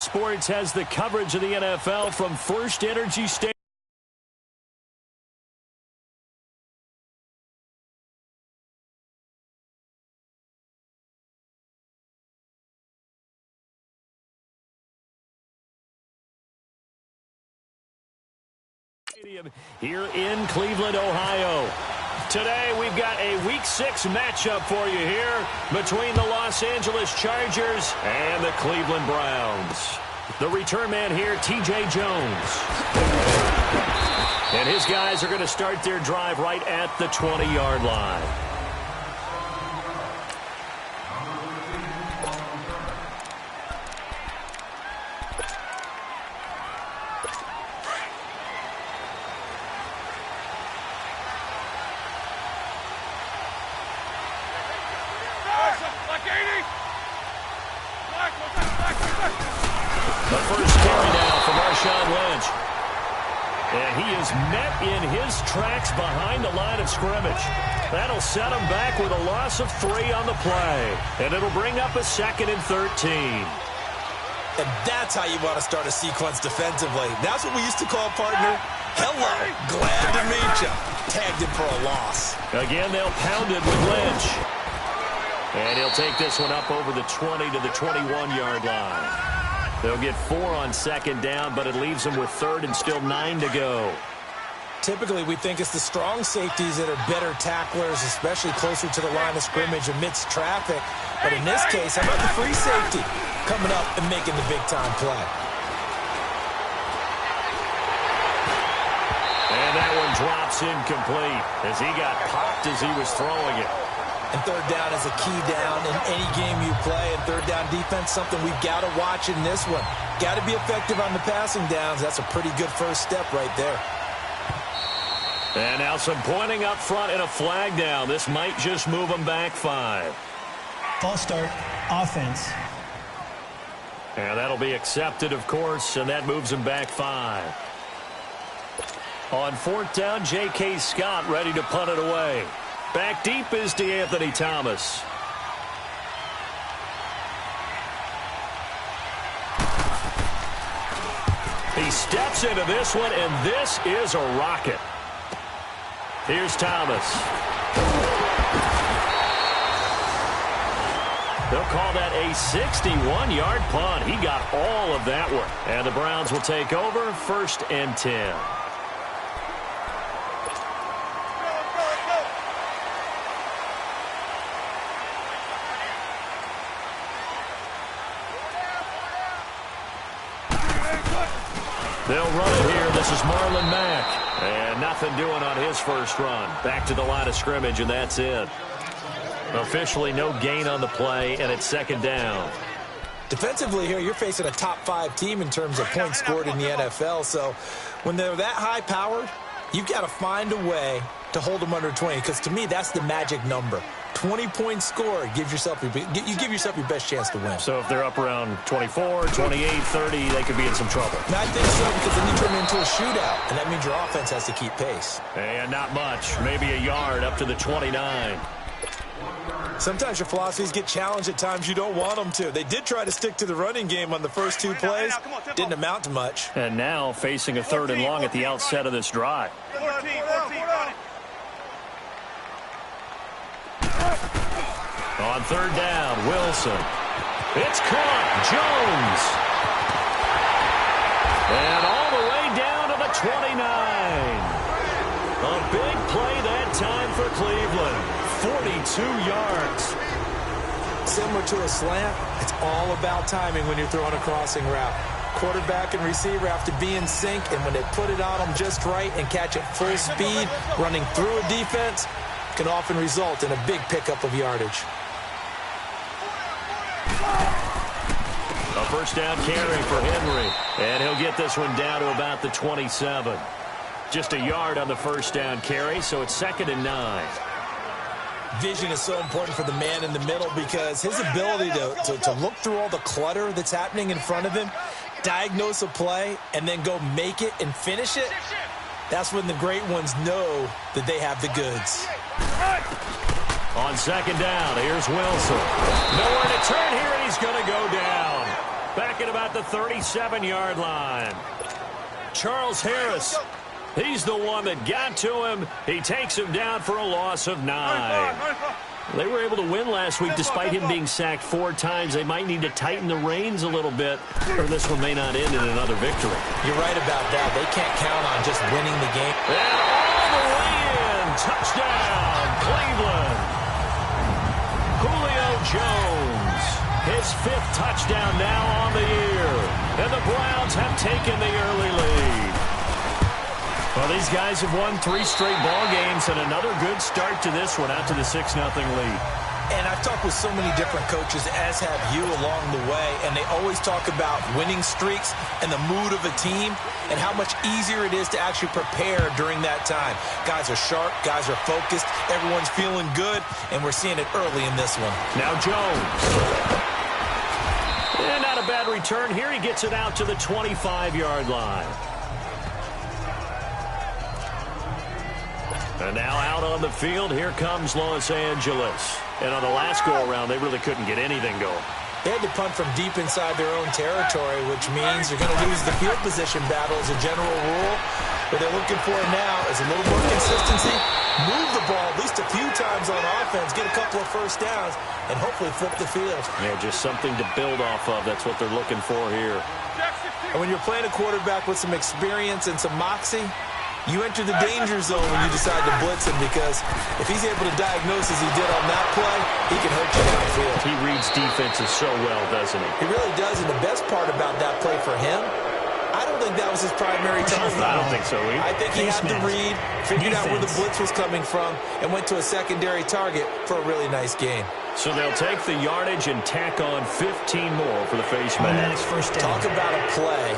Sports has the coverage of the NFL from First Energy Stadium. Here in Cleveland, Ohio. Today, we've got a Week 6 matchup for you here between the Los Angeles Chargers and the Cleveland Browns. The return man here, T.J. Jones. And his guys are going to start their drive right at the 20-yard line. The first carry now from Marshawn Lynch. And he is met in his tracks behind the line of scrimmage. That'll set him back with a loss of 3 on the play. And it'll bring up a 2nd and 13. And that's how you want to start a sequence defensively. That's what we used to call, partner, hello, glad to meet you. Tagged him for a loss. Again, they'll pound it with Lynch. And he'll take this one up over the 20 to the 21-yard line. They'll get 4 on 2nd down, but it leaves them with 3rd and still 9 to go. Typically, we think it's the strong safeties that are better tacklers, especially closer to the line of scrimmage amidst traffic. But in this case, how about the free safety coming up and making the big-time play? And that one drops incomplete as he got popped as he was throwing it. And 3rd down is a key down in any game you play. And 3rd down defense, something we've got to watch in this one. Got to be effective on the passing downs. That's a pretty good first step right there. And now some pointing up front and a flag down. This might just move them back 5. False start, offense. And that'll be accepted, of course, and that moves them back 5. On 4th down, J.K. Scott ready to punt it away. Back deep is DeAnthony Thomas. He steps into this one, and this is a rocket. Here's Thomas. They'll call that a 61-yard punt. He got all of that one. And the Browns will take over 1st and 10. They'll run it here. This is Marlon Mack. And nothing doing on his first run. Back to the line of scrimmage, and that's it. Officially no gain on the play, and it's 2nd down. Defensively here, you're facing a top 5 team in terms of points scored in the NFL. So when they're that high-powered, you've got to find a way to hold them under 20. Because to me, that's the magic number. 20-point score, you give yourself your best chance to win. So if they're up around 24, 28, 30, they could be in some trouble. And I think so, because then you turn it into a shootout, and that means your offense has to keep pace. And not much, maybe a yard up to the 29. Sometimes your philosophies get challenged at times you don't want them to. They did try to stick to the running game on the first 2 plays. Didn't amount to much. And now facing a 3rd and long at the outset of this drive. 14. On 3rd down, Wilson. It's caught. Jones. And all the way down to the 29. A big play that time for Cleveland. 42 yards. Similar to a slant, it's all about timing when you're throwing a crossing route. Quarterback and receiver have to be in sync, and when they put it on them just right and catch it full speed, running through a defense can often result in a big pickup of yardage. A first down carry for Henry, and he'll get this one down to about the 27. Just a yard on the first down carry, so it's 2nd and 9. Vision is so important for the man in the middle because his ability to look through all the clutter that's happening in front of him, diagnose a play, and then go make it and finish it, that's when the great ones know that they have the goods. On 2nd down, here's Wilson. Nowhere to turn here, and he's going to go down. Back at at about the 37-yard line. Charles Harris, he's the one that got to him. He takes him down for a loss of 9. They were able to win last week despite him being sacked 4 times. They might need to tighten the reins a little bit, or this one may not end in another victory. You're right about that. They can't count on just winning the game. And all the way in. Touchdown, Cleveland. Julio Jones, his 5th touchdown now on the year. And the Browns have taken the early lead. Well, these guys have won 3 straight ball games and another good start to this one out to the 6-0 lead. And I've talked with so many different coaches, as have you along the way, and they always talk about winning streaks and the mood of a team and how much easier it is to actually prepare during that time. Guys are sharp, guys are focused, everyone's feeling good, and we're seeing it early in this one. Now Jones. And not a bad return here. He gets it out to the 25-yard line. And now out on the field, here comes Los Angeles. And on the last go-around, they really couldn't get anything going. They had to punt from deep inside their own territory, which means you're going to lose the field position battle as a general rule. What they're looking for now is a little more consistency, move the ball at least a few times on offense, get a couple of first downs, and hopefully flip the field. Yeah, just something to build off of. That's what they're looking for here. And when you're playing a quarterback with some experience and some moxie, you enter the danger zone when you decide to blitz him, because if he's able to diagnose as he did on that play, he can hurt you downfield. He reads defenses so well, doesn't he? He really does, and the best part about that play for him, I don't think that was his primary target. I don't think so either. I think he had the read, figured out where the blitz was coming from, and went to a secondary target for a really nice gain. So they'll take the yardage and tack on 15 more for the face mask. Talk about a play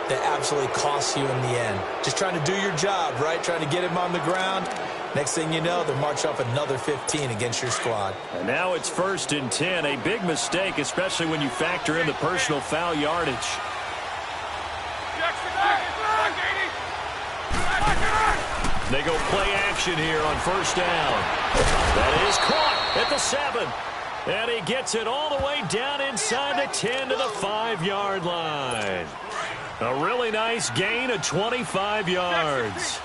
that absolutely costs you in the end. Just trying to do your job, right? Trying to get him on the ground. Next thing you know, they'll march off another 15 against your squad. And now it's 1st and 10. A big mistake, especially when you factor in the personal foul yardage. They go play action here on 1st down. That is caught at the 7. And he gets it all the way down inside the 10 to the 5-yard line. A really nice gain of 25 yards.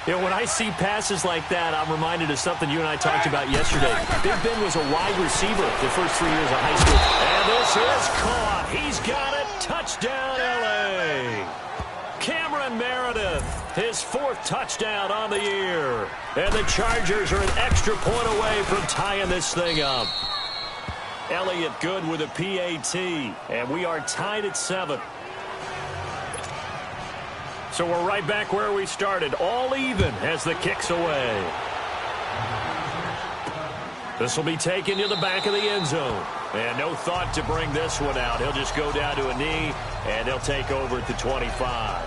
You know, when I see passes like that, I'm reminded of something you and I talked about yesterday. Big Ben was a wide receiver the first 3 years of high school. And this is caught. He's got it. Touchdown, L.A. Cameron Meredith, his 4th touchdown on the year. And the Chargers are an extra point away from tying this thing up. Elliott Good with a PAT. And we are tied at 7. So we're right back where we started, all even as the kick's away. This will be taken to the back of the end zone. And no thought to bring this one out. He'll just go down to a knee, and they'll take over at the 25.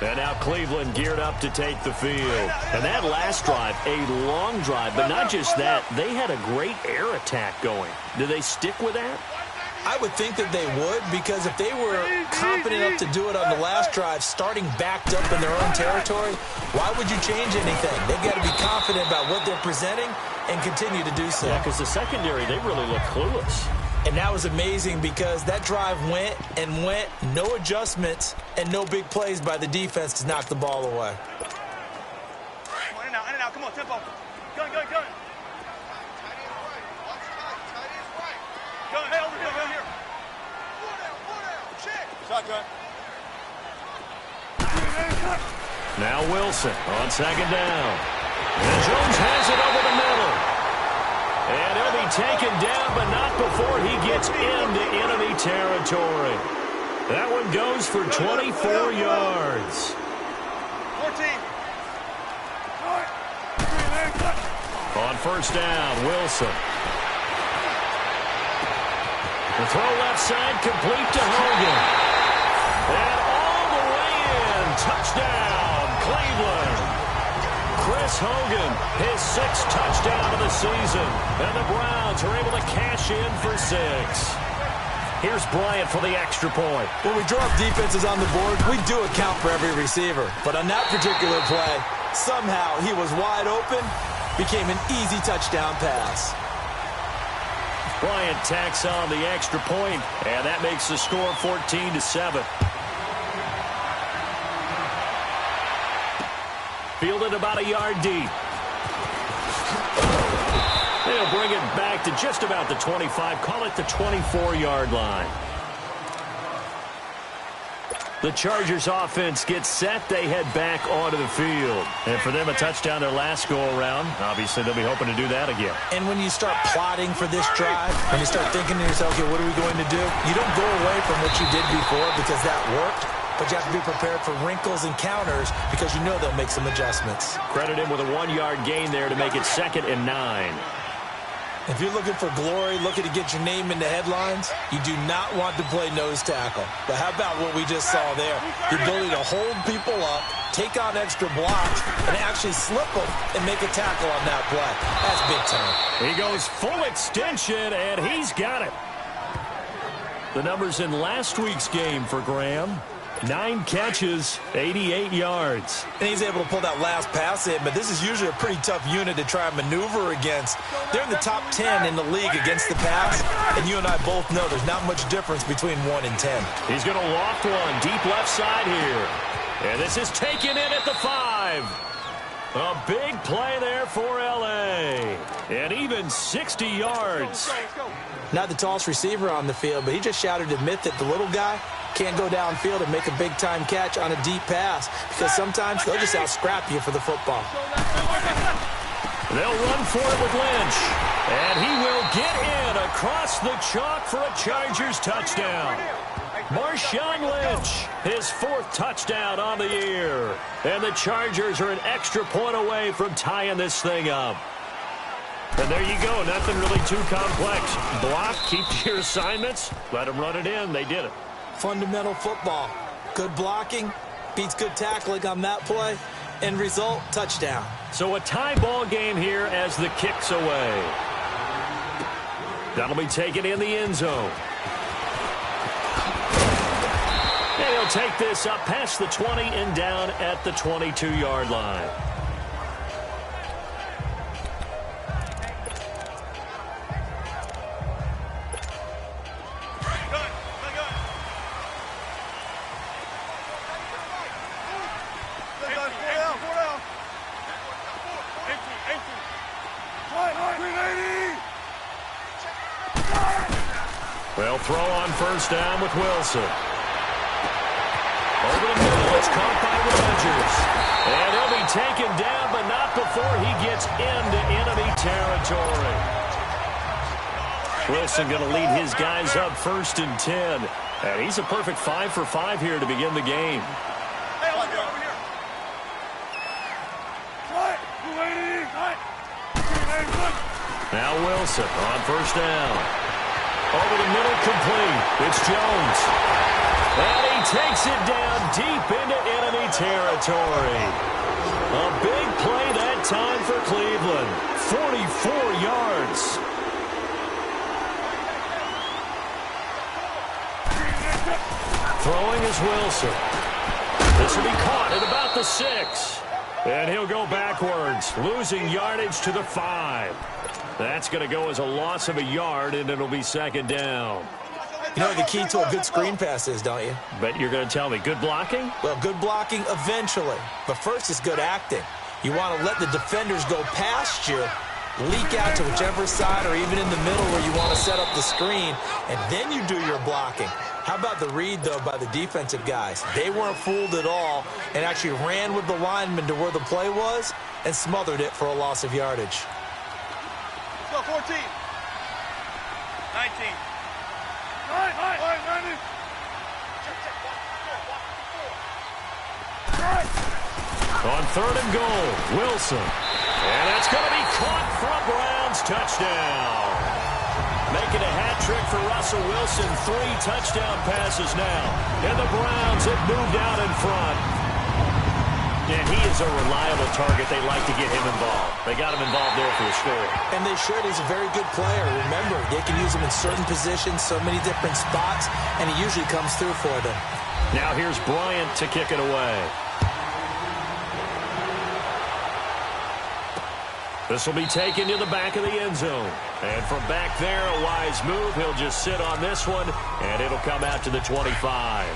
And now Cleveland geared up to take the field. And that last drive, a long drive, but not just that. They had a great air attack going. Do they stick with that? I would think that they would, because if they were confident enough to do it on the last drive, starting backed up in their own territory, why would you change anything? They've got to be confident about what they're presenting and continue to do so. Yeah, because the secondary, they really look clueless. And that was amazing, because that drive went and went, no adjustments and no big plays by the defense to knock the ball away. In and out, come on, tempo. Gun. Hey, over here. Shotgun. Now Wilson on 2nd down. And Jones has it over the middle. And he'll be taken down, but not before he gets into enemy territory. That one goes for 24 yards. 14. On 1st down, Wilson. The throw left side, complete to Hogan. And all the way in. Touchdown, Cleveland. Chris Hogan, his 6th touchdown of the season. And the Browns are able to cash in for 6. Here's Bryant for the extra point. When we draw up defenses on the board, we do account for every receiver. But on that particular play, somehow he was wide open, became an easy touchdown pass. Bryant tacks on the extra point, and that makes the score 14-7. Fielded about a yard deep. They'll bring it back to just about the 25. Call it the 24-yard line. The Chargers offense gets set. They head back onto the field. And for them, a touchdown their last go-around. Obviously, they'll be hoping to do that again. And when you start plotting for this drive, when you start thinking to yourself, okay, what are we going to do? You don't go away from what you did before because that worked. But you have to be prepared for wrinkles and counters because you know they'll make some adjustments. Credit him with a 1-yard gain there to make it 2nd and 9. If you're looking for glory, looking to get your name in the headlines, you do not want to play nose tackle. But how about what we just saw there? The ability to hold people up, take on extra blocks, and actually slip them and make a tackle on that play. That's big time. He goes full extension, and he's got it. The numbers in last week's game for Graham. 9 catches, 88 yards. And he's able to pull that last pass in, but this is usually a pretty tough unit to try and maneuver against. They're in the top 10 in the league against the pass, and you and I both know there's not much difference between 1 and 10. He's going to loft one deep left side here. And this is taken in at the 5. A big play there for L.A. And even 60 yards. Not the tallest receiver on the field, but he just shouted to admit that the little guy can't go downfield and make a big-time catch on a deep pass because sometimes they'll just out-scrap you for the football. They'll run for it with Lynch. And he will get in across the chalk for a Chargers touchdown. Marshawn Lynch, his 4th touchdown on the year. And the Chargers are an extra point away from tying this thing up. And there you go. Nothing really too complex. Block, keep to your assignments, let them run it in. They did it. Fundamental football. Good blocking beats good tackling on that play. End result, touchdown. So a tie ball game here as the kick's away. That'll be taken in the end zone. And he'll take this up past the 20 and down at the 22-yard line. Well, throw on first down with Wilson. Over the middle, it's caught by Rodgers. And he'll be taken down, but not before he gets into enemy territory. Wilson going to lead his guys up 1st and 10. And he's a perfect 5 for 5 here to begin the game. Now Wilson on first down. Over the middle, complete. It's Jones. And he takes it down deep into enemy territory. A big play that time for Cleveland. 44 yards. Throwing is Wilson. This will be caught at about the 6. And he'll go backwards, losing yardage to the 5. That's going to go as a loss of a yard, and it'll be 2nd down. You know what the key to a good screen pass is, don't you? Bet you're going to tell me. Good blocking? Well, good blocking eventually. But first is good acting. You want to let the defenders go past you, leak out to whichever side or even in the middle where you want to set up the screen, and then you do your blocking. How about the read, though, by the defensive guys? They weren't fooled at all and actually ran with the lineman to where the play was and smothered it for a loss of yardage. 14. 19. On 3rd and goal, Wilson. And that's going to be caught for a Browns touchdown. Making a hat trick for Russell Wilson. 3 touchdown passes now. And the Browns have moved out in front. And he is a reliable target. They like to get him involved. They got him involved there for the score. And they should. He's a very good player. Remember, they can use him in certain positions, so many different spots, and he usually comes through for them. Now here's Bryant to kick it away. This will be taken to the back of the end zone. And from back there, a wise move. He'll just sit on this one, and it'll come out to the 25.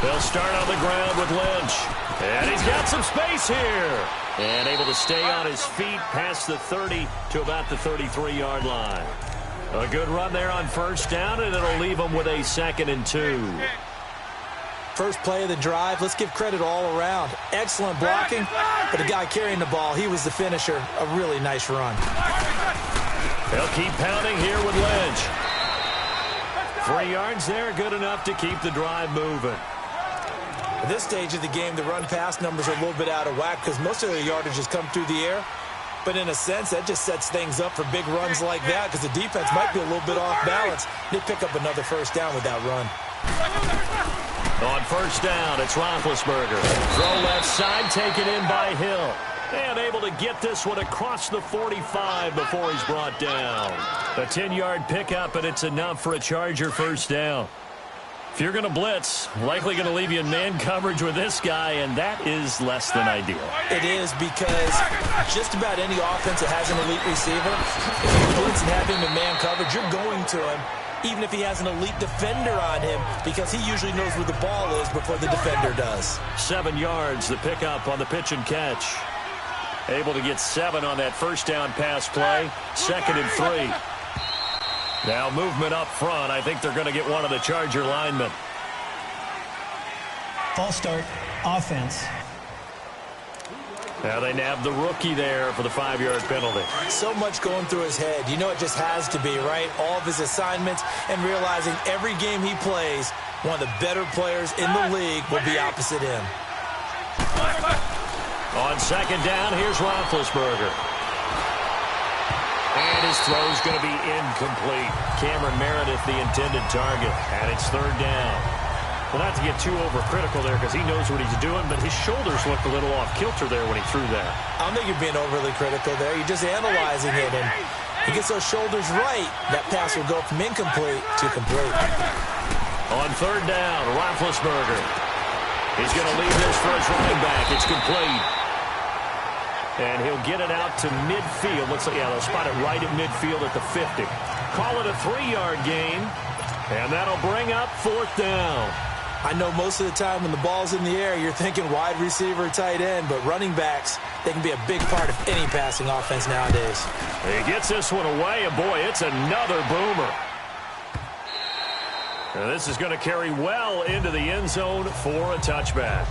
They'll start on the ground with Lynch. And he's got some space here. And able to stay on his feet past the 30 to about the 33-yard line. A good run there on first down, and it'll leave them with a 2nd and 2. First play of the drive, let's give credit all around. Excellent blocking, but the guy carrying the ball, he was the finisher. A really nice run. They'll keep pounding here with Lynch. 3 yards there, good enough to keep the drive moving. At this stage of the game, the run-pass numbers are a little bit out of whack because most of the yardage has come through the air. But in a sense, that just sets things up for big runs like that because the defense might be a little bit off balance. They pick up another first down with that run. On first down, it's Roethlisberger. Throw left side, taken in by Hill. And able to get this one across the 45 before he's brought down. A 10-yard pickup, and it's enough for a Charger first down. If you're going to blitz, likely going to leave you in man coverage with this guy, and that is less than ideal. It is because just about any offense that has an elite receiver, if you blitz and have him in man coverage, you're going to him, even if he has an elite defender on him, because he usually knows where the ball is before the defender does. 7 yards, the pickup on the pitch and catch. Able to get 7 on that first down pass play. 2nd and 3. Now movement up front. I think they're going to get one of the Charger linemen. False start, offense. Now they nab the rookie there for the 5-yard penalty. So much going through his head. You know it just has to be, right? All of his assignments and realizing every game he plays, one of the better players in the league will be opposite him. On 2nd down, here's Roethlisberger. And his throw's going to be incomplete. Cameron Meredith, the intended target. And it's 3rd down. Well, not to get too overcritical there because he knows what he's doing, but his shoulders looked a little off kilter there when he threw that. I don't think you're being overly critical there. You're just analyzing it, and he gets those shoulders right. That pass will go from incomplete to complete. On 3rd down, Roethlisberger. He's going to leave this for his running back. It's complete. And he'll get it out to midfield. Looks like, yeah, they'll spot it right at midfield at the 50. Call it a 3-yard gain, and that'll bring up 4th down. I know most of the time when the ball's in the air, you're thinking wide receiver, tight end, but running backs, they can be a big part of any passing offense nowadays. He gets this one away, and boy, it's another boomer. And this is going to carry well into the end zone for a touchback.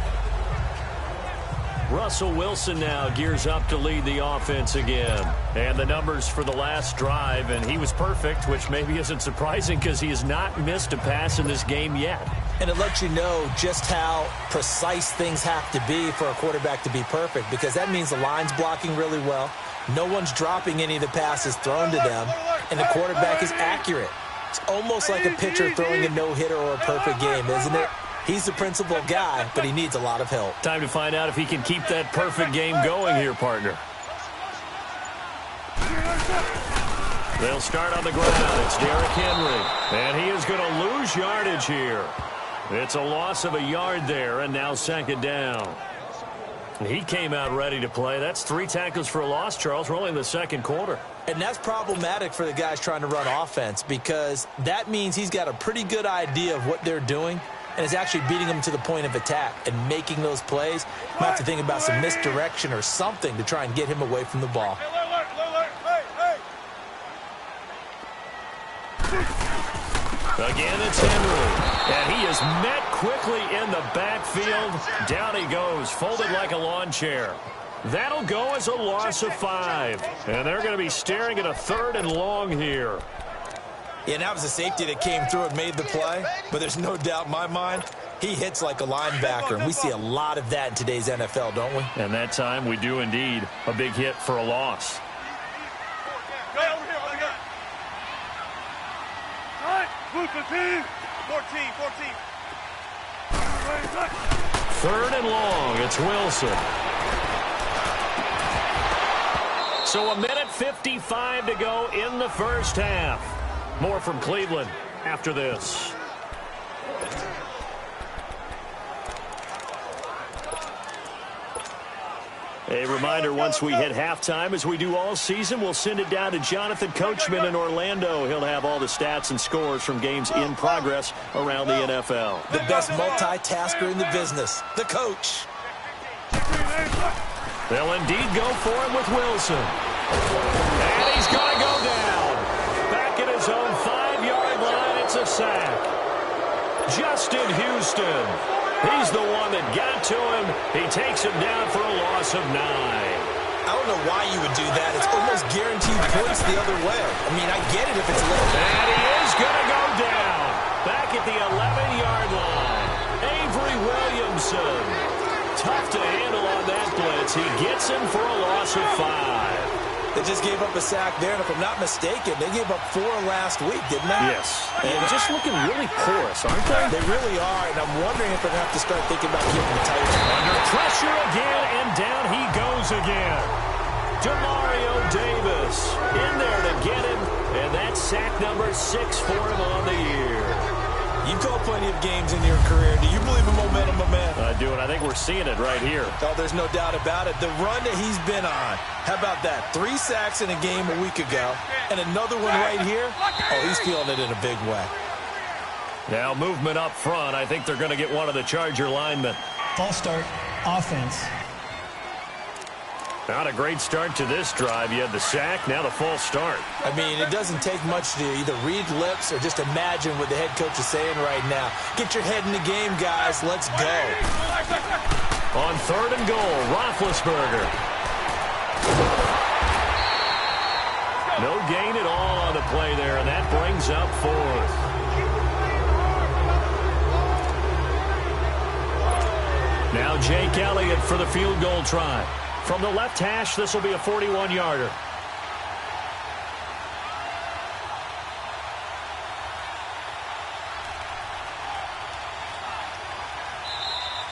Russell Wilson now gears up to lead the offense again. And the numbers for the last drive, and he was perfect, which maybe isn't surprising because he has not missed a pass in this game yet. And it lets you know just how precise things have to be for a quarterback to be perfect, because that means the line's blocking really well. No one's dropping any of the passes thrown to them, and the quarterback is accurate. It's almost like a pitcher throwing a no-hitter or a perfect game, isn't it? He's the principal guy, but he needs a lot of help. Time to find out if he can keep that perfect game going here, partner. They'll start on the ground. It's Derrick Henry. And he is going to lose yardage here. It's a loss of a yard there, and now 2nd down. He came out ready to play. That's 3 tackles for a loss, Charles. We're only in the 2nd quarter. And that's problematic for the guys trying to run offense, because that means he's got a pretty good idea of what they're doing and is actually beating them to the point of attack and making those plays. You might have to think about some misdirection or something to try and get him away from the ball. Again, it's Henry. And he is met quickly in the backfield. Down he goes, folded like a lawn chair. That'll go as a loss of 5. And they're going to be staring at a 3rd and long here. Yeah, and that was a safety that came through and made the play. But there's no doubt in my mind, he hits like a linebacker. And we see a lot of that in today's NFL, don't we? And that time we do indeed. A big hit for a loss. Blue 15. 14. 3rd and long. It's Wilson. So 1:55 to go in the first half. More from Cleveland. after this. A reminder, once we hit halftime, as we do all season, we'll send it down to Jonathan Coachman in Orlando. He'll have all the stats and scores from games in progress around the NFL. The best multitasker in the business, the coach. They'll indeed go for him with Wilson. And he's going to go down. Back at his own 5-yard line, it's a sack. Justin Houston. He's the one that got to him. He takes him down for a loss of 9. I don't know why you would do that. It's almost guaranteed points the other way. I mean, I get it if it's a little. And he is going to go down. Back at the 11-yard line. Avery Williamson. Tough to handle on that blitz. He gets him for a loss of 5. They just gave up a sack there, and if I'm not mistaken, they gave up 4 last week, didn't they? Yes. And just looking really porous, aren't they? They really are, and I'm wondering if they're going to have to start thinking about giving the Titans. Under pressure again, and down he goes again. Demario Davis in there to get him, and that's sack number 6 for him on the year. You've called plenty of games in your career. Do you believe in momentum, my man? I do, and I think we're seeing it right here. Oh, there's no doubt about it. The run that he's been on. How about that? 3 sacks in a game a week ago, and another one right here. Oh, he's feeling it in a big way. Now movement up front. I think they're going to get one of the Charger linemen. False start, offense. Not a great start to this drive. You had the sack, now the false start. I mean, it doesn't take much to either read lips or just imagine what the head coach is saying right now. Get your head in the game, guys. Let's go. On 3rd and goal, Roethlisberger. No gain at all on the play there, and that brings up 4th. Now Jake Elliott for the field goal try. From the left hash, this will be a 41-yarder.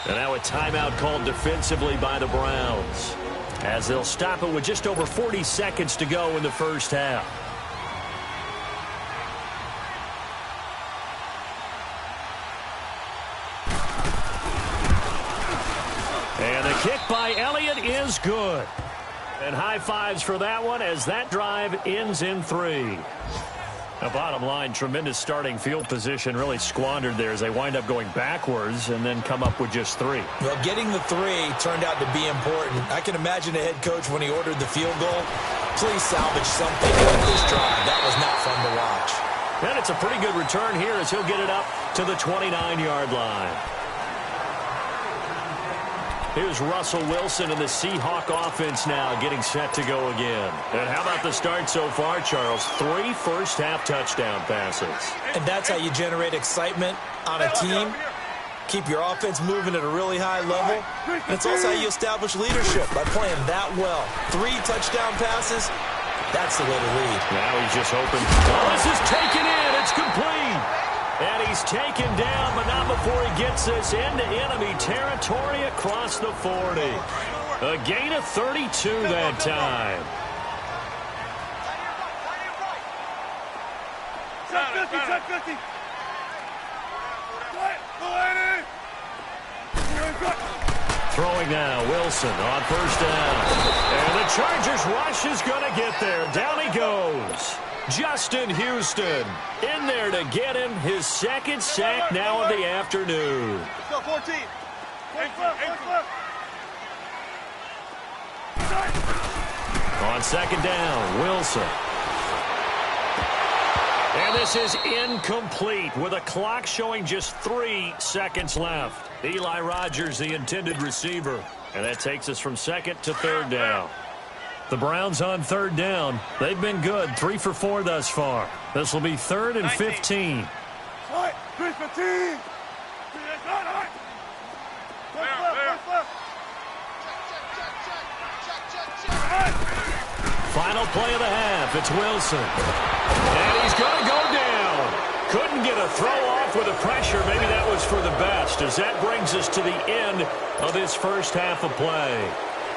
And now a timeout called defensively by the Browns, as they'll stop it with just over 40 seconds to go in the first half. And the kick by Elliott is good. And high fives for that one as that drive ends in 3. The bottom line, tremendous starting field position, really squandered there as they wind up going backwards and then come up with just 3. Well, getting the 3 turned out to be important. I can imagine the head coach when he ordered the field goal. Please salvage something from this drive. That was not fun to watch. And it's a pretty good return here as he'll get it up to the 29-yard line. Here's Russell Wilson and the Seahawk offense now getting set to go again. And how about the start so far, Charles? 3 first-half touchdown passes. And that's how you generate excitement on a team. Keep your offense moving at a really high level. And it's also how you establish leadership by playing that well. 3 touchdown passes, that's the way to lead. Now he's just hoping. Oh, this is taken in. It's complete. And he's taken down, but not before he gets this into enemy territory across the 40. A gain of 32 that time. Throwing now, Wilson on first down. And the Chargers rush is going to get there. Down he goes. Justin Houston in there to get him his 2nd sack now of the afternoon. Let's go, 14. On 2nd down, Wilson. And this is incomplete with a clock showing just 3 seconds left. Eli Rogers, the intended receiver. And that takes us from 2nd to 3rd down. The Browns on 3rd down. They've been good, 3 for 4 thus far. This will be 3rd and 15. Final play of the half. It's Wilson. And he's going to go down. Couldn't get a throw off with the pressure. Maybe that was for the best, as that brings us to the end of this first half of play.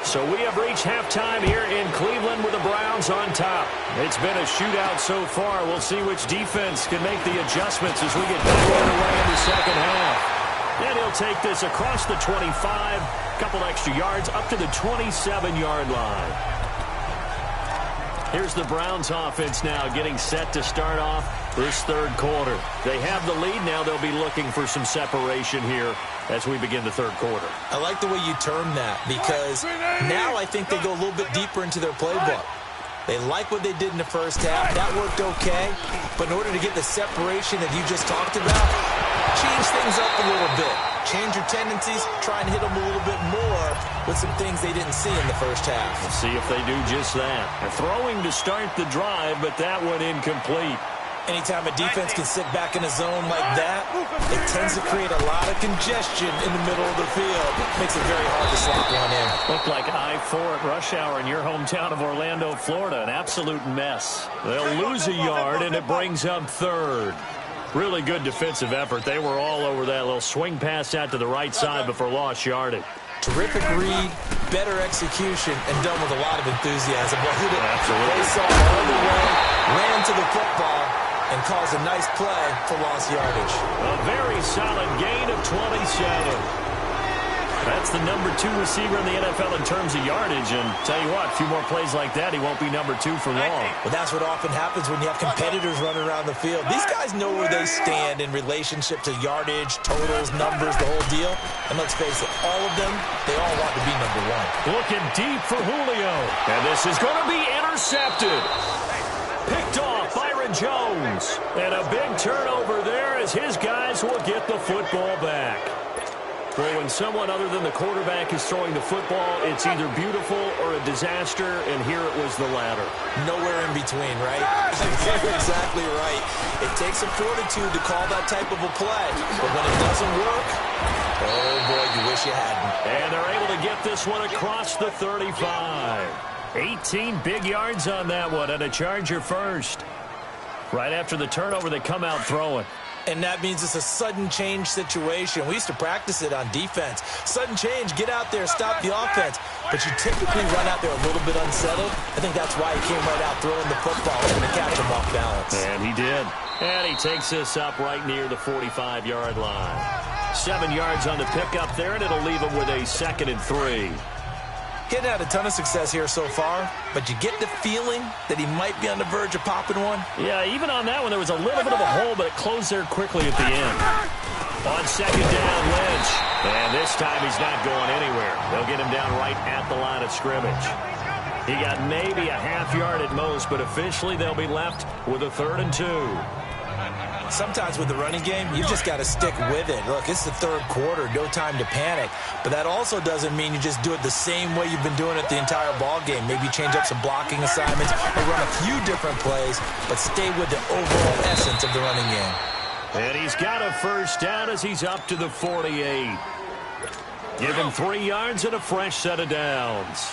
So we have reached halftime here in Cleveland with the Browns on top. It's been a shootout so far. We'll see which defense can make the adjustments as we get back underway in the second half. And he'll take this across the 25, couple extra yards up to the 27-yard line. Here's the Browns offense now getting set to start off this third quarter. They have the lead. Now they'll be looking for some separation here as we begin the third quarter. I like the way you term that because now I think they go a little bit deeper into their playbook. They like what they did in the first half. That worked okay. But in order to get the separation that you just talked about, change things up a little bit. Change your tendencies. Try and hit them a little bit more with some things they didn't see in the first half. We'll see if they do just that. They're throwing to start the drive, but that one incomplete. Anytime a defense can sit back in a zone like that, it tends to create a lot of congestion in the middle of the field. Makes it very hard to slot one in. Looked like I-4 at rush hour in your hometown of Orlando, Florida. An absolute mess. They'll lose a yard, and it brings up third. Really good defensive effort. They were all over that little swing pass out to the right side before lost yardage. Terrific read, better execution, and done with a lot of enthusiasm. Absolutely. They saw all the way, ran to the football, and caused a nice play for lost yardage. A very solid gain of 27. That's the number 2 receiver in the NFL in terms of yardage. And tell you what, a few more plays like that, he won't be number 2 for long. But that's what often happens when you have competitors running around the field. These guys know where they stand in relationship to yardage, totals, numbers, the whole deal. And let's face it, all of them, they all want to be number 1. Looking deep for Julio. And this is going to be intercepted. Picked off Byron Jones. And a big turnover there as his guys will get the football back. Well, when someone other than the quarterback is throwing the football, it's either beautiful or a disaster, and here it was the latter. Nowhere in between, right? You're exactly right. It takes some fortitude to call that type of a play, but when it doesn't work, oh boy, you wish you hadn't. And they're able to get this one across the 35. 18 big yards on that one, and a Charger first. Right after the turnover, they come out throwing. And that means it's a sudden change situation. We used to practice it on defense. Sudden change, get out there, stop the offense. But you typically run out there a little bit unsettled. I think that's why he came right out throwing the football, looking to catch him off balance. And he did. And he takes this up right near the 45-yard line. 7 yards on the pickup there, and it'll leave him with a 2nd and 3. Getting had a ton of success here so far, but you get the feeling that he might be on the verge of popping one. Yeah, even on that one, there was a little bit of a hole, but it closed there quickly at the end. On 2nd down, Lynch. And this time he's not going anywhere. They'll get him down right at the line of scrimmage. He got maybe a half yard at most, but officially they'll be left with a 3rd and 2. Sometimes with the running game, you just got to stick with it. Look, it's the third quarter, no time to panic. But that also doesn't mean you just do it the same way you've been doing it the entire ball game. Maybe change up some blocking assignments or run a few different plays, but stay with the overall essence of the running game. And he's got a first down as he's up to the 48. Give him 3 yards and a fresh set of downs.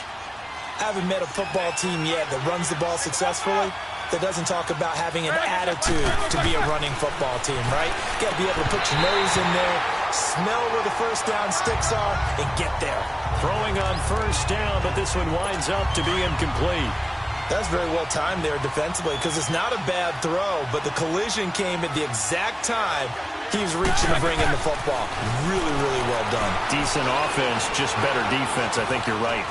I haven't met a football team yet that runs the ball successfully that doesn't talk about having an attitude to be a running football team, right? You got to be able to put your nose in there, smell where the first down sticks are, and get there. Throwing on first down, but this one winds up to be incomplete. That's very well timed there defensively because it's not a bad throw, but the collision came at the exact time he was reaching to bring in the football. Really, really well done. Decent offense, just better defense. I think you're right.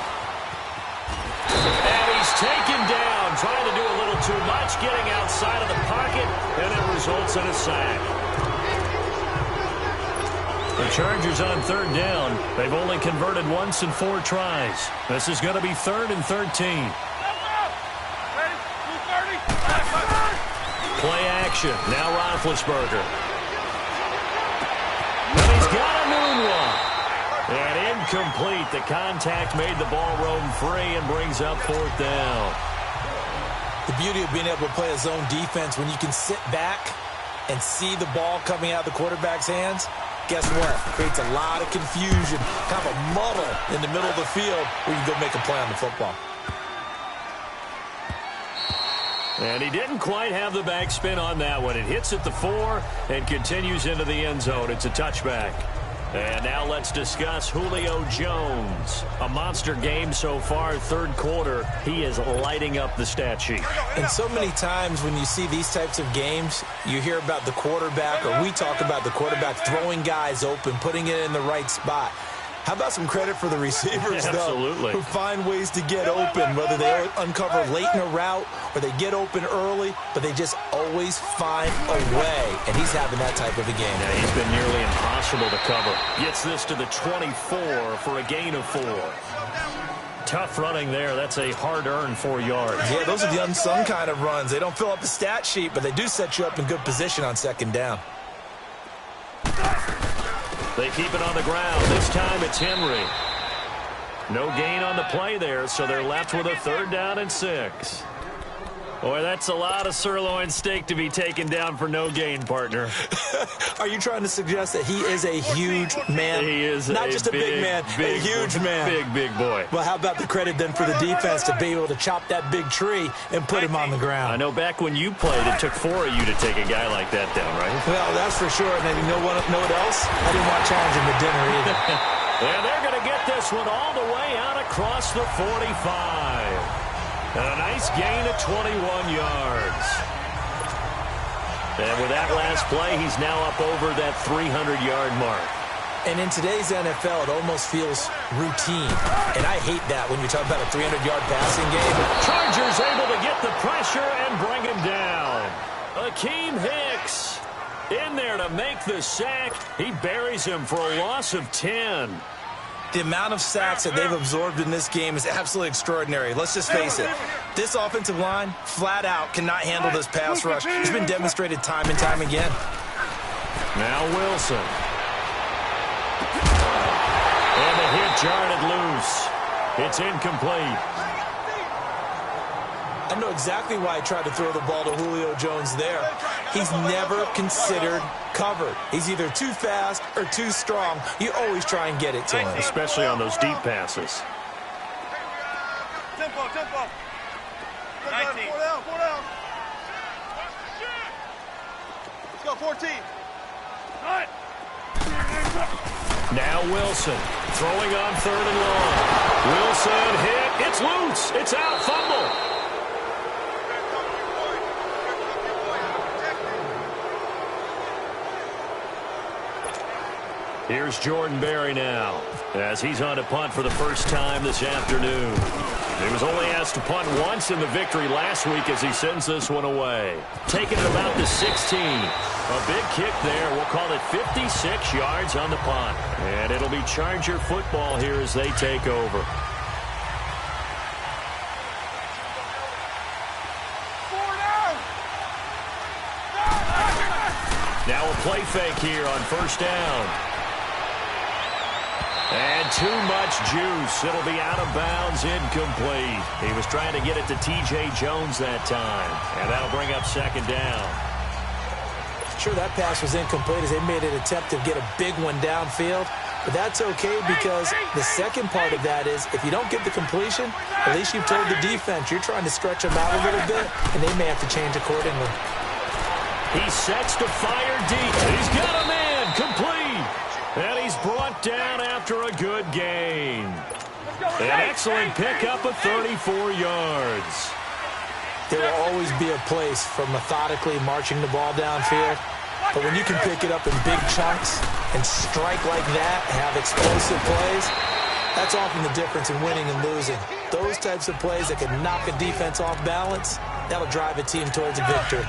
And he's taken down, trying to do a little too much, getting outside of the pocket, and it results in a sack. The Chargers on 3rd down. They've only converted once in 4 tries. This is going to be 3rd and 13. Play action. Now Roethlisberger. And he's got a moonwalk. And incomplete. The contact made the ball roam free and brings up 4th down. The beauty of being able to play a zone defense when you can sit back and see the ball coming out of the quarterback's hands, guess what? Creates a lot of confusion, kind of a muddle in the middle of the field where you can go make a play on the football. And he didn't quite have the backspin on that one. It hits at the 4 and continues into the end zone. It's a touchback. And now let's discuss Julio Jones. A monster game so far, third quarter. He is lighting up the stat sheet. And so many times when you see these types of games, you hear about the quarterback, or we talk about the quarterback throwing guys open, putting it in the right spot. How about some credit for the receivers, Absolutely. though, who find ways to get open, whether they uncover late in a route or they get open early, but they just always find a way. And he's having that type of a game. Yeah, he's been nearly impossible to cover. Gets this to the 24 for a gain of 4. Tough running there. That's a hard-earned 4 yards. Yeah, those are the unsung kind of runs. They don't fill up the stat sheet, but they do set you up in good position on second down. They keep it on the ground. This time it's Henry. No gain on the play there, so they're left with a 3rd down and 6. Boy, that's a lot of sirloin steak to be taken down for no gain, partner. Are you trying to suggest that he is a huge man? He is not just a big man, a huge man. Big boy. Well, how about the credit then for the defense to be able to chop that big tree and put him on the ground? I know back when you played, it took 4 of you to take a guy like that down, right? Well, that's for sure. And then you know what else? I didn't want challenging the dinner either. And they're going to get this one all the way out across the 45. And a nice gain of 21 yards. And with that last play, he's now up over that 300-yard mark. And in today's NFL, it almost feels routine. And I hate that when you talk about a 300-yard passing game. Chargers able to get the pressure and bring him down. Akeem Hicks in there to make the sack. He buries him for a loss of 10. The amount of sacks that they've absorbed in this game is absolutely extraordinary. Let's just face it. This offensive line, flat out, cannot handle this pass rush. It's been demonstrated time and time again. Now Wilson. And the hit jarred it loose. It's incomplete. I know exactly why I tried to throw the ball to Julio Jones there. He's never considered covered. He's either too fast or too strong. You always try and get it to him. Especially on those deep passes. Tempo. 19. 4 down. Let's go, 14. Now Wilson throwing on 3rd and long. Wilson hit. It's loose. It's out. Fumble. Here's Jordan Berry now, as he's on to punt for the first time this afternoon. He was only asked to punt once in the victory last week as he sends this one away. Taking it about the 16. A big kick there. We'll call it 56 yards on the punt. And it'll be Charger football here as they take over. Now a play fake here on 1st down. And too much juice. It'll be out of bounds, incomplete. He was trying to get it to T.J. Jones that time. And that'll bring up 2nd down. Sure, that pass was incomplete as they made an attempt to get a big one downfield. But that's okay because the second part of that is if you don't get the completion, at least you've told the defense you're trying to stretch them out a little bit, and they may have to change accordingly. He sets to fire deep. He's got a man complete. And he's brought down after a good gain. An excellent pickup of 34 yards. There will always be a place for methodically marching the ball downfield. But when you can pick it up in big chunks and strike like that, have explosive plays, that's often the difference in winning and losing. Those types of plays that can knock a defense off balance, that'll drive a team towards a victory.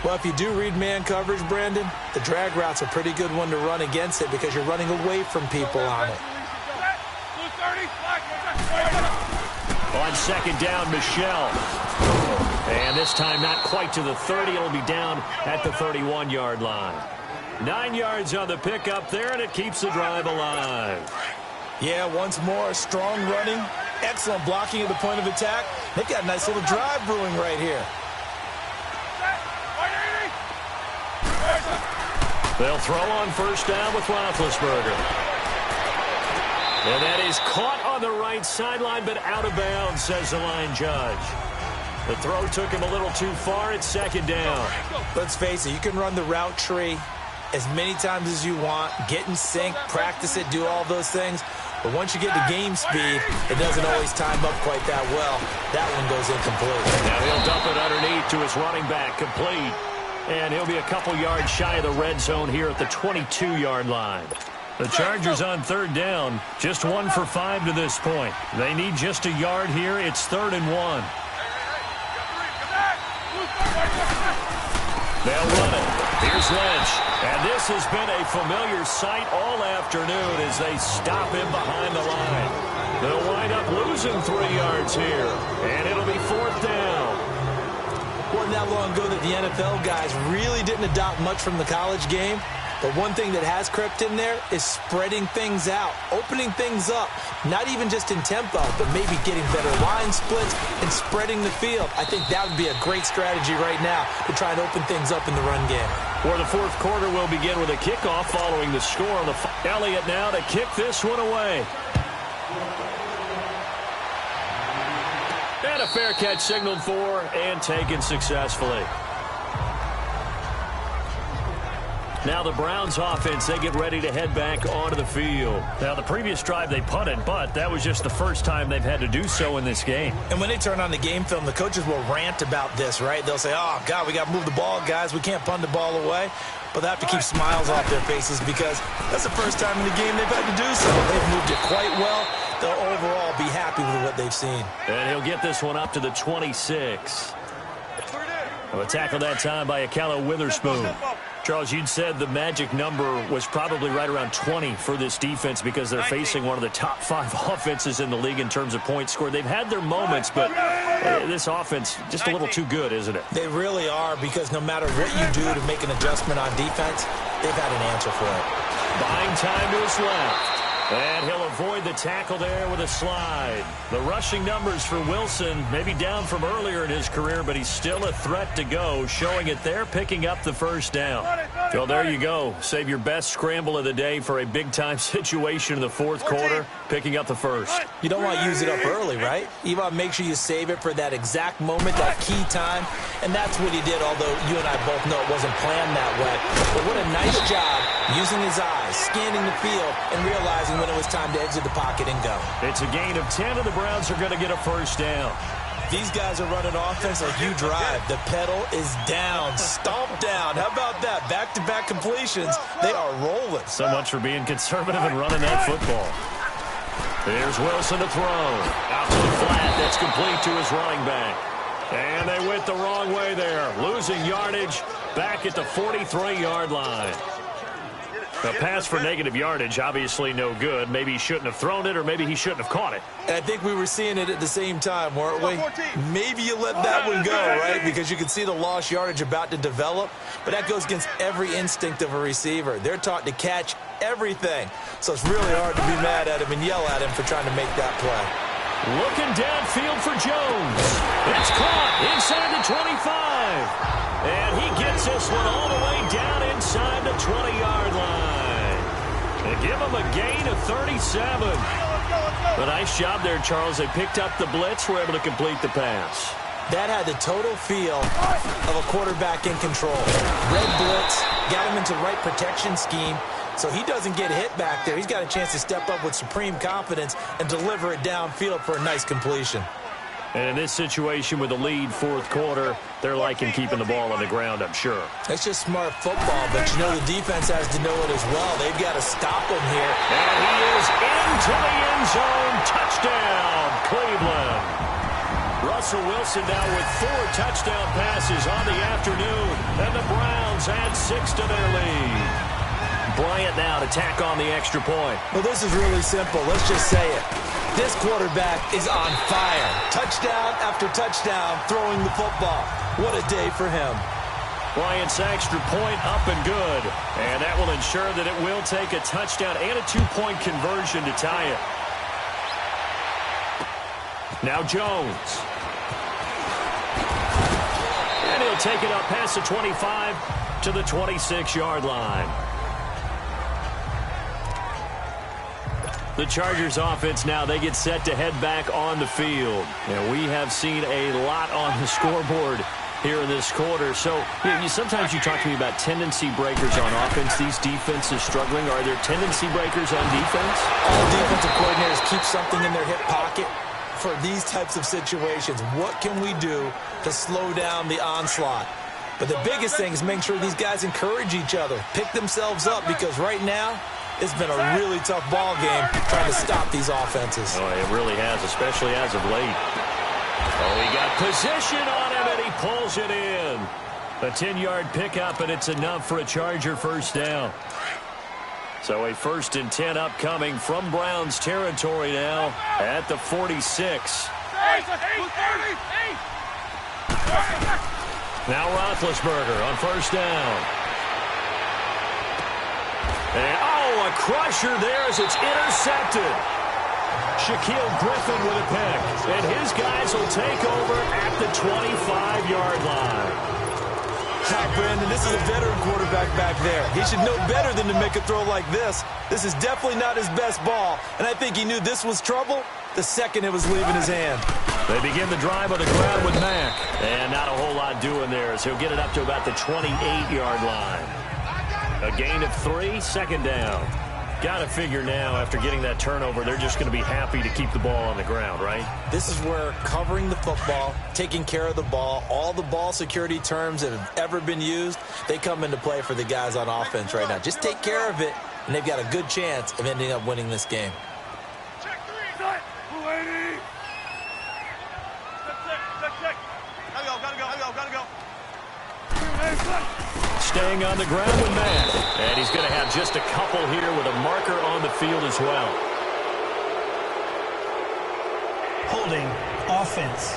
Well, if you do read man coverage, Brandon, the drag route's a pretty good one to run against it because you're running away from people on it. On 2nd down, Michelle. And this time not quite to the 30. It'll be down at the 31-yard line. 9 yards on the pickup there, and it keeps the drive alive. Yeah, once more, strong running, excellent blocking at the point of attack. They've got a nice little drive brewing right here. They'll throw on 1st down with Roethlisberger. And that is caught on the right sideline, but out of bounds, says the line judge. The throw took him a little too far. It's 2nd down. Let's face it, you can run the route tree as many times as you want, get in sync, practice it, do all those things. But once you get to game speed, it doesn't always time up quite that well. That one goes incomplete. Now he'll dump it underneath to his running back, complete. And he'll be a couple yards shy of the red zone here at the 22-yard line. The Chargers on third down, just 1 for 5 to this point. They need just a yard here. It's 3rd and 1. They'll run it. Here's Lynch. And this has been a familiar sight all afternoon as they stop him behind the line. They'll wind up losing 3 yards here. And it'll be 4th down. Wasn't that long ago that the NFL guys really didn't adopt much from the college game. But one thing that has crept in there is spreading things out, opening things up, not even just in tempo, but maybe getting better line splits and spreading the field. I think that would be a great strategy right now to try and open things up in the run game. For the 4th quarter, we'll begin with a kickoff following the score on the Elliott now to kick this one away. And a fair catch signaled for and taken successfully. Now the Browns offense, they get ready to head back onto the field. Now the previous drive they punted, but that was just the first time they've had to do so in this game. And when they turn on the game film, the coaches will rant about this, right? They'll say, oh, God, we got to move the ball, guys. We can't punt the ball away. But they have to keep smiles off their faces because that's the first time in the game they've had to do so. They've moved it quite well. They'll overall be happy with what they've seen. And he'll get this one up to the 26. A tackle that time by Ahkello Witherspoon. Charles, you'd said the magic number was probably right around 20 for this defense because they're facing one of the top 5 offenses in the league in terms of points scored. They've had their moments, but this offense just a little too good, isn't it? They really are, because no matter what you do to make an adjustment on defense, they've had an answer for it. Buying time to his left. And he'll avoid the tackle there with a slide. The rushing numbers for Wilson, maybe down from earlier in his career, but he's still a threat to go, showing it there, picking up the first down. Well, there you go. Save your best scramble of the day for a big-time situation in the 4th quarter, picking up the first. You don't want to use it up early, right? You want to make sure you save it for that exact moment, that key time, and that's what he did, although you and I both know it wasn't planned that way. But what a nice job using his eyes, scanning the field, and realizing when it was time to exit the pocket and go. It's a gain of 10, and the Browns are going to get a first down. These guys are running offense like you drive. The pedal is down, stomp down. How about that? Back-to-back completions. They are rolling. So much for being conservative and running that football. Here's Wilson to throw. Out to the flat. That's complete to his running back. And they went the wrong way there. Losing yardage back at the 43-yard line. A pass for negative yardage, obviously no good. Maybe he shouldn't have thrown it, or maybe he shouldn't have caught it. And I think we were seeing it at the same time, weren't we? Maybe you let that one go, right? Because you can see the lost yardage about to develop. But that goes against every instinct of a receiver. They're taught to catch everything. So it's really hard to be mad at him and yell at him for trying to make that play. Looking downfield for Jones. It's caught inside the 25. And he gets this one all the way down inside the 20-yard line. And give him a gain of 37. A nice job there, Charles. They picked up the blitz, were able to complete the pass. That had the total feel of a quarterback in control. Red blitz, got him into the right protection scheme, so he doesn't get hit back there. He's got a chance to step up with supreme confidence and deliver it downfield for a nice completion. And in this situation with the lead 4th quarter, they're liking keeping the ball on the ground, I'm sure. That's just smart football, but you know the defense has to know it as well. They've got to stop him here. And he is into the end zone. Touchdown, Cleveland. Russell Wilson now with 4 touchdown passes on the afternoon, and the Browns add 6 to their lead. Bryant now to tack on the extra point. Well, this is really simple. Let's just say it. This quarterback is on fire. Touchdown after touchdown, throwing the football. What a day for him. Bryant's extra point up and good. And that will ensure that it will take a touchdown and a 2-point conversion to tie it. Now Jones. And he'll take it up past the 25 to the 26-yard line. The Chargers offense now, they get set to head back on the field. And we have seen a lot on the scoreboard here in this quarter. So sometimes you talk to me about tendency breakers on offense. These defenses struggling. Are there tendency breakers on defense? All defensive coordinators keep something in their hip pocket for these types of situations. What can we do to slow down the onslaught? But the biggest thing is make sure these guys encourage each other, pick themselves up, because right now it's been a really tough ball game trying to stop these offenses. Oh, it really has, especially as of late. Oh, he got position on him, and he pulls it in. A 10-yard pickup, and it's enough for a Charger first down. So a 1st and 10 upcoming from Browns territory now at the 46. Now Roethlisberger on first down. And, a crusher there as it's intercepted. Shaquille Griffin with a pick. And his guys will take over at the 25-yard line. Brandon, this is a veteran quarterback back there. He should know better than to make a throw like this. This is definitely not his best ball, and I think he knew this was trouble the second it was leaving his hand. They begin the drive on the ground with Mack, and not a whole lot doing there, so he'll get it up to about the 28-yard line. A gain of 3, second down. Got to figure now, after getting that turnover, they're just going to be happy to keep the ball on the ground, right? This is where covering the football, taking care of the ball, all the ball security terms that have ever been used, they come into play for the guys on offense right now. Just take care of it, and they've got a good chance of ending up winning this game. Check 3. Check. Gotta go. Staying on the ground with Matt. And he's going to have just a couple here with a marker on the field as well. Holding offense.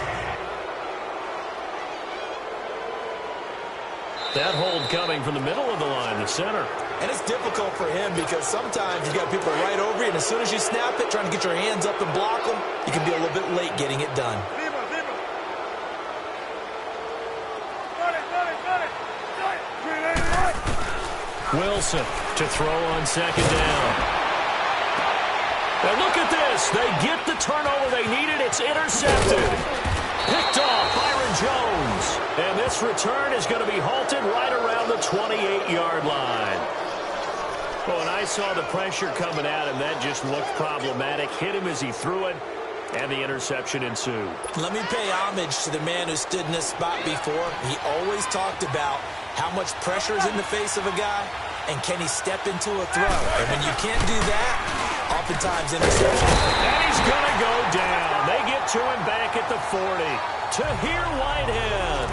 That hold coming from the middle of the line, the center. And it's difficult for him because sometimes you've got people right over you, and as soon as you snap it, trying to get your hands up and block them, you can be a little bit late getting it done. Wilson to throw on second down. And look at this. They get the turnover they needed. It's intercepted. Picked off Byron Jones. And this return is going to be halted right around the 28-yard line. Well, when I saw the pressure coming at him, that just looked problematic. Hit him as he threw it, and the interception ensued. Let me pay homage to the man who stood in this spot before. He always talked about how much pressure is in the face of a guy, and can he step into a throw? And when you can't do that, oftentimes interception. And he's going to go down. They get to him back at the 40. Tahir Whitehead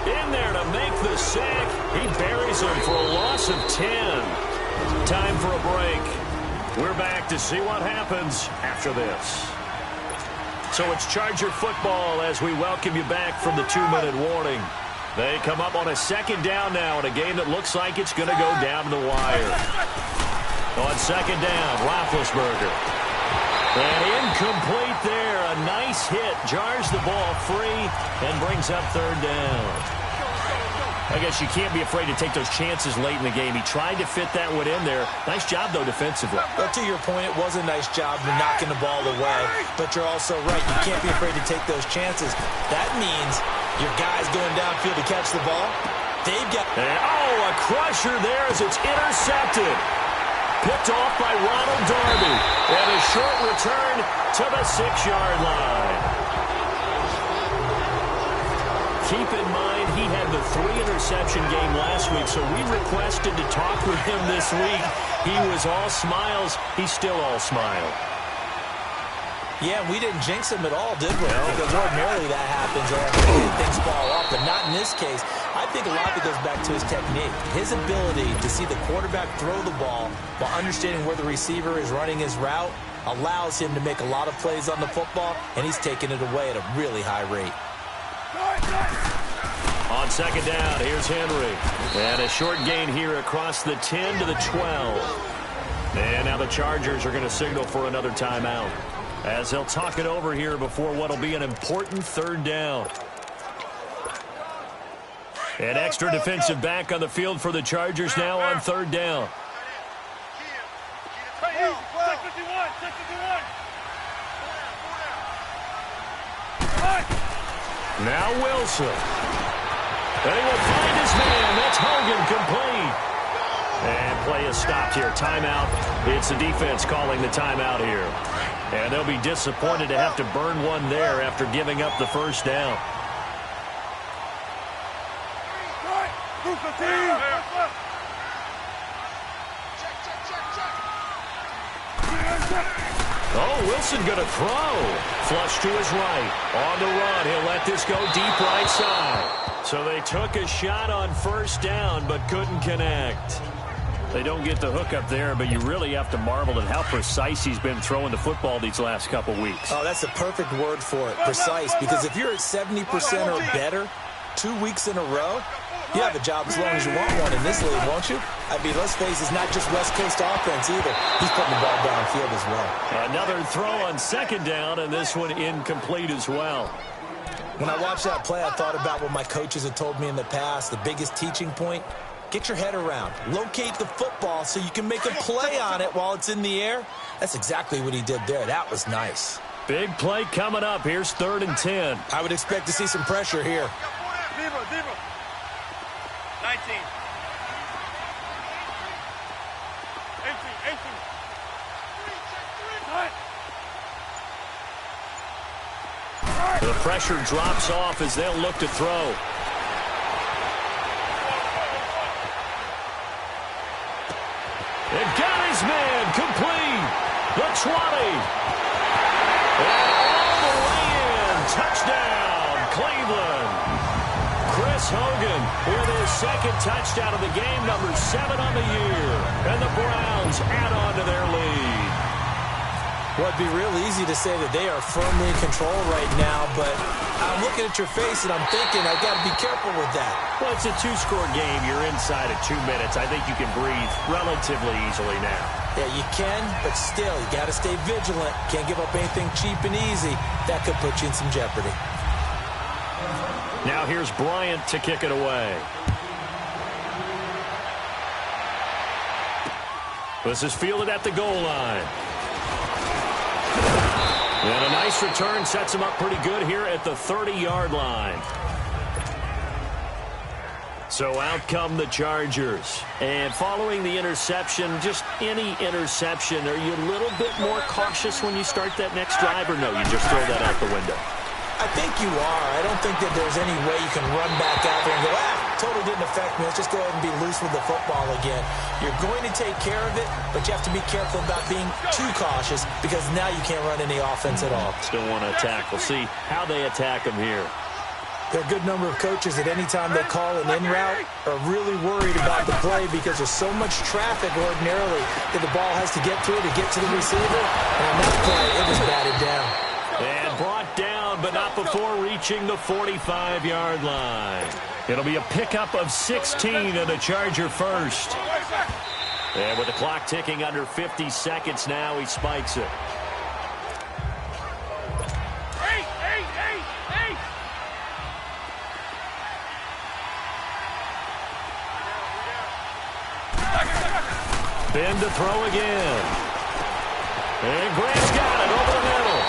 in there to make the sack. He buries him for a loss of 10. Time for a break. We're back to see what happens after this. So it's Charger football as we welcome you back from the 2-minute warning. They come up on a second down now in a game that looks like it's going to go down to the wire. On second down, Roethlisberger. And incomplete there. A nice hit. Jars the ball free and brings up third down. I guess you can't be afraid to take those chances late in the game. He tried to fit that one in there. Nice job, though, defensively. Well, to your point, it was a nice job of knocking the ball away. But you're also right. You can't be afraid to take those chances. That means your guys going downfield to catch the ball, they've got... And, a crusher there as it's intercepted. Picked off by Ronald Darby. And a short return to the 6-yard line. Keep in mind, he had the 3-interception game last week, so we requested to talk with him this week. He was all smiles. He's still all smile. Yeah, we didn't jinx him at all, did we? No. Because ordinarily that happens, or things fall off, but not in this case. I think a lot of it goes back to his technique. His ability to see the quarterback throw the ball while understanding where the receiver is running his route allows him to make a lot of plays on the football, and he's taking it away at a really high rate. On second down, here's Henry. And a short gain here across the 10 to the 12. And now the Chargers are going to signal for another timeout, as they'll talk it over here before what'll be an important third down. An extra defensive back on the field for the Chargers now on third down. Now Wilson. And he will find his man. That's Hogan, complete. And play is stopped here. Timeout. It's the defense calling the timeout here. And they'll be disappointed to have to burn one there after giving up the first down. Oh, Wilson going to throw. Flush to his right. On the run. He'll let this go deep right side. So they took a shot on first down but couldn't connect. They don't get the hook up there, but you really have to marvel at how precise he's been throwing the football these last couple weeks. Oh, that's the perfect word for it, precise, because if you're at 70% or better 2 weeks in a row, you have a job as long as you want one in this league, won't you? I mean, let's face it, it's not just West Coast offense either. He's putting the ball downfield as well. Another throw on second down, and this one incomplete as well. When I watched that play, I thought about what my coaches had told me in the past. The biggest teaching point, get your head around. Locate the football so you can make a play on it while it's in the air. That's exactly what he did there. That was nice. Big play coming up. Here's 3rd and 10. I would expect to see some pressure here. 19. 18. The pressure drops off as they'll look to throw. And got his man complete. The 20. And all the way in. Touchdown, Cleveland. Chris Hogan with his second touchdown of the game, number 7 on the year. And the Browns add on to their lead. Well, it'd be real easy to say that they are firmly in control right now, but I'm looking at your face and I'm thinking I've got to be careful with that. Well, it's a 2-score game. You're inside of 2 minutes. I think you can breathe relatively easily now. Yeah, you can, but still, you got to stay vigilant. Can't give up anything cheap and easy. That could put you in some jeopardy. Now here's Bryant to kick it away. This is fielded at the goal line. And a nice return sets him up pretty good here at the 30-yard line. So out come the Chargers. And following the interception, just any interception, are you a little bit more cautious when you start that next drive, or no, you just throw that out the window? I think you are. I don't think that there's any way you can run back out there and go, totally didn't affect me. Let's just go ahead and be loose with the football again. You're going to take care of it, but you have to be careful about being too cautious because now you can't run any offense at all. Still want to attack. We'll see how they attack them here. There are a good number of coaches that any time they call an in route are really worried about the play because there's so much traffic ordinarily that the ball has to get through to get to the receiver. And on that play, it was batted down. And brought down, but not before reaching the 45-yard line. It'll be a pickup of 16 and a Charger first. And with the clock ticking under 50 seconds now, he spikes it. Ben to throw again. And Grant's got it over the middle.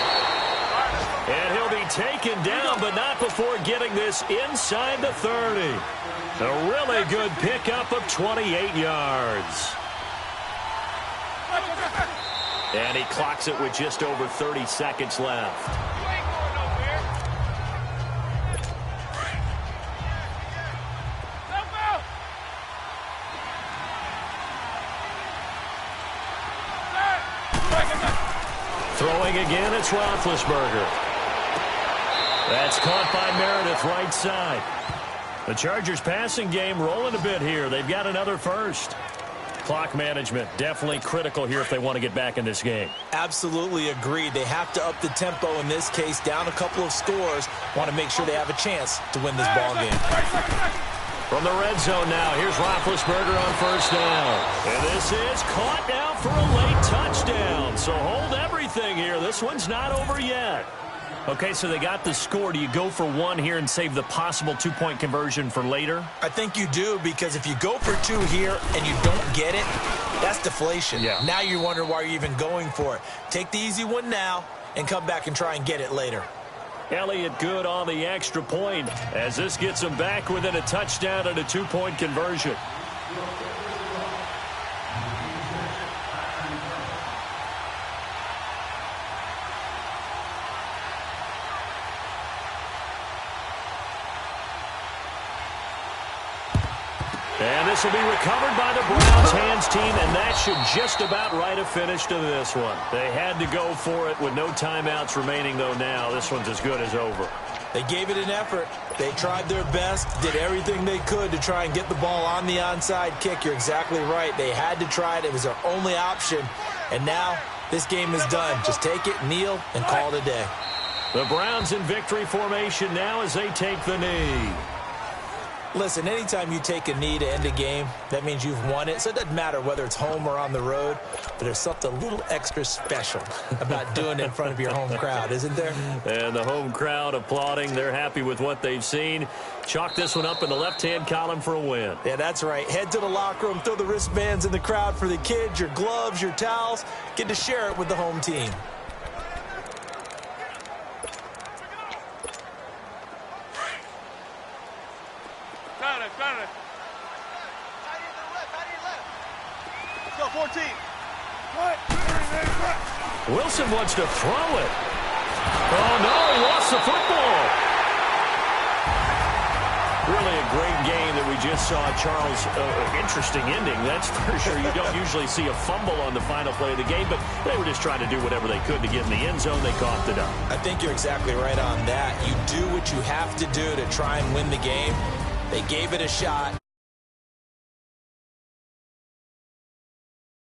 And he'll be taken down, but not before getting this inside the 30. A really good pickup of 28 yards. And he clocks it with just over 30 seconds left. Throwing again, it's Roethlisberger. That's caught by Meredith right side. The Chargers passing game rolling a bit here. They've got another first. Clock management definitely critical here if they want to get back in this game. Absolutely agreed. They have to up the tempo in this case, down a couple of scores. Want to make sure they have a chance to win this ball game. From the red zone now, here's Roethlisberger on first down. And this is caught now for a late touchdown. So hold everything here. This one's not over yet. Okay, so they got the score. Do you go for one here and save the possible two-point conversion for later? I think you do, because if you go for two here and you don't get it, that's deflation. Yeah. Now you wonder why you're even going for it. Take the easy one now and come back and try and get it later. Elliott good on the extra point as this gets them back within a touchdown and a 2-point conversion. And this will be recovered by the Browns hands team, and that should just about write a finish to this one. They had to go for it with no timeouts remaining, though now this one's as good as over. They gave it an effort. They tried their best, did everything they could to try and get the ball on the onside kick. You're exactly right. They had to try it. It was their only option. And now this game is done. Just take it, kneel, and call it a day. The Browns in victory formation now as they take the knee. Listen, anytime you take a knee to end a game, that means you've won it. So it doesn't matter whether it's home or on the road, but there's something a little extra special about doing it in front of your home crowd, isn't there? And the home crowd applauding. They're happy with what they've seen. Chalk this one up in the left-hand column for a win. Yeah, that's right. Head to the locker room, throw the wristbands in the crowd for the kids, your gloves, your towels. Get to share it with the home team. Go, 14. Wilson wants to throw it. Oh, no, he lost the football. Really a great game that we just saw, Charles. Interesting ending, that's for sure. You don't usually see a fumble on the final play of the game, but they were just trying to do whatever they could to get in the end zone. They coughed it up. I think you're exactly right on that. You do what you have to do to try and win the game. They gave it a shot.